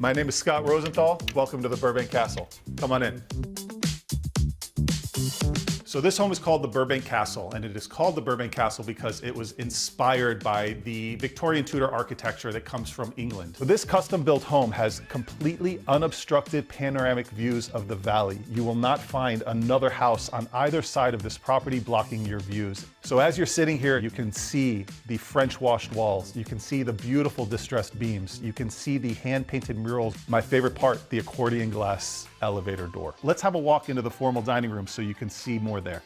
My name is Scott Rosenthal. Welcome to the Burbank Castle. Come on in. So this home is called the Burbank Castle, and it is called the Burbank Castle because it was inspired by the Victorian Tudor architecture that comes from England. So this custom-built home has completely unobstructed panoramic views of the valley. You will not find another house on either side of this property blocking your views. So as you're sitting here, you can see the French washed walls. You can see the beautiful distressed beams. You can see the hand-painted murals. My favorite part, the accordion glass elevator door. Let's have a walk into the formal dining room so you can see more there.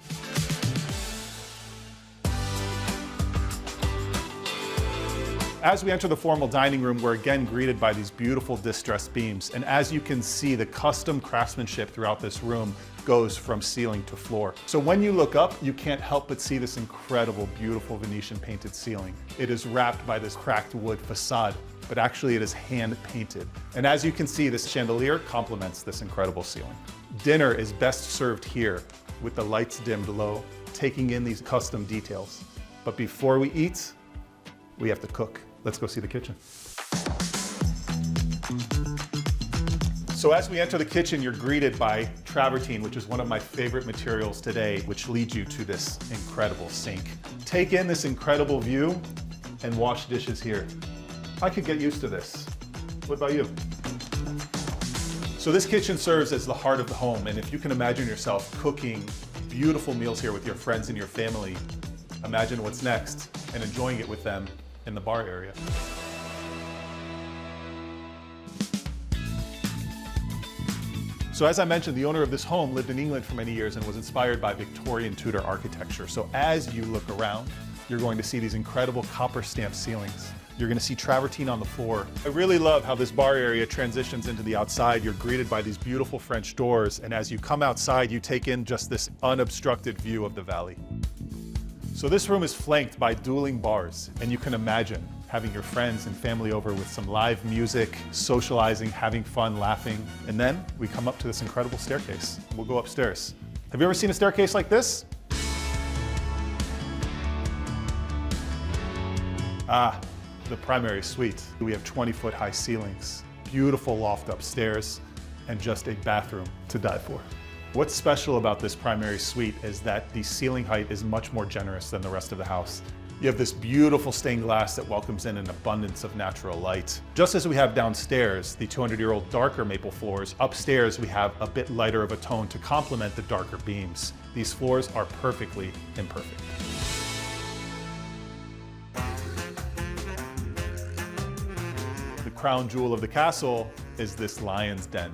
As we enter the formal dining room, we're again greeted by these beautiful distressed beams. And as you can see, the custom craftsmanship throughout this room goes from ceiling to floor. So when you look up, you can't help but see this incredible, beautiful Venetian-painted ceiling. It is wrapped by this cracked wood facade, but actually it is hand-painted. And as you can see, this chandelier complements this incredible ceiling. Dinner is best served here with the lights dimmed low, taking in these custom details. But before we eat, we have to cook. Let's go see the kitchen. So as we enter the kitchen, you're greeted by travertine, which is one of my favorite materials today, which leads you to this incredible sink. Take in this incredible view and wash dishes here. I could get used to this. What about you? So this kitchen serves as the heart of the home, and if you can imagine yourself cooking beautiful meals here with your friends and your family, imagine what's next and enjoying it with them in the bar area. So as I mentioned, the owner of this home lived in England for many years and was inspired by Victorian Tudor architecture. So as you look around, you're going to see these incredible copper stamped ceilings. You're going to see travertine on the floor. I really love how this bar area transitions into the outside. You're greeted by these beautiful French doors, and as you come outside, you take in just this unobstructed view of the valley. So this room is flanked by dueling bars, and you can imagine having your friends and family over with some live music, socializing, having fun, laughing. And then we come up to this incredible staircase. We'll go upstairs. Have you ever seen a staircase like this? The primary suite. We have 20-foot high ceilings, beautiful loft upstairs, and just a bathroom to die for. What's special about this primary suite is that the ceiling height is much more generous than the rest of the house. You have this beautiful stained glass that welcomes in an abundance of natural light. Just as we have downstairs, the 200-year-old darker maple floors, upstairs we have a bit lighter of a tone to complement the darker beams. These floors are perfectly imperfect. The crown jewel of the castle is this lion's den.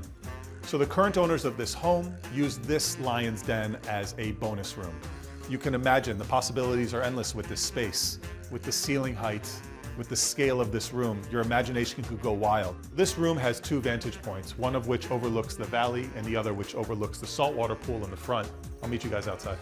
So the current owners of this home use this lion's den as a bonus room. You can imagine the possibilities are endless with this space, with the ceiling height, with the scale of this room. Your imagination could go wild. This room has two vantage points, one of which overlooks the valley and the other which overlooks the saltwater pool in the front. I'll meet you guys outside.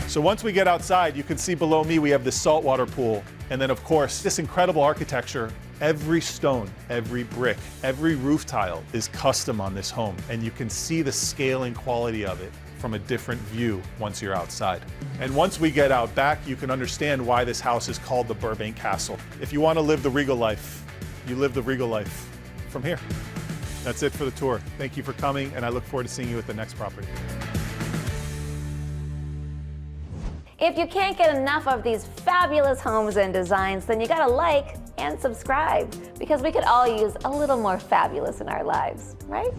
So once we get outside, you can see below me we have this saltwater pool. And then of course, this incredible architecture. Every stone, every brick, every roof tile is custom on this home. And you can see the scale and quality of it from a different view once you're outside. And once we get out back, you can understand why this house is called the Burbank Castle. If you want to live the regal life, you live the regal life from here. That's it for the tour. Thank you for coming, and I look forward to seeing you at the next property. If you can't get enough of these fabulous homes and designs, then you gotta like and subscribe, because we could all use a little more fabulous in our lives, right?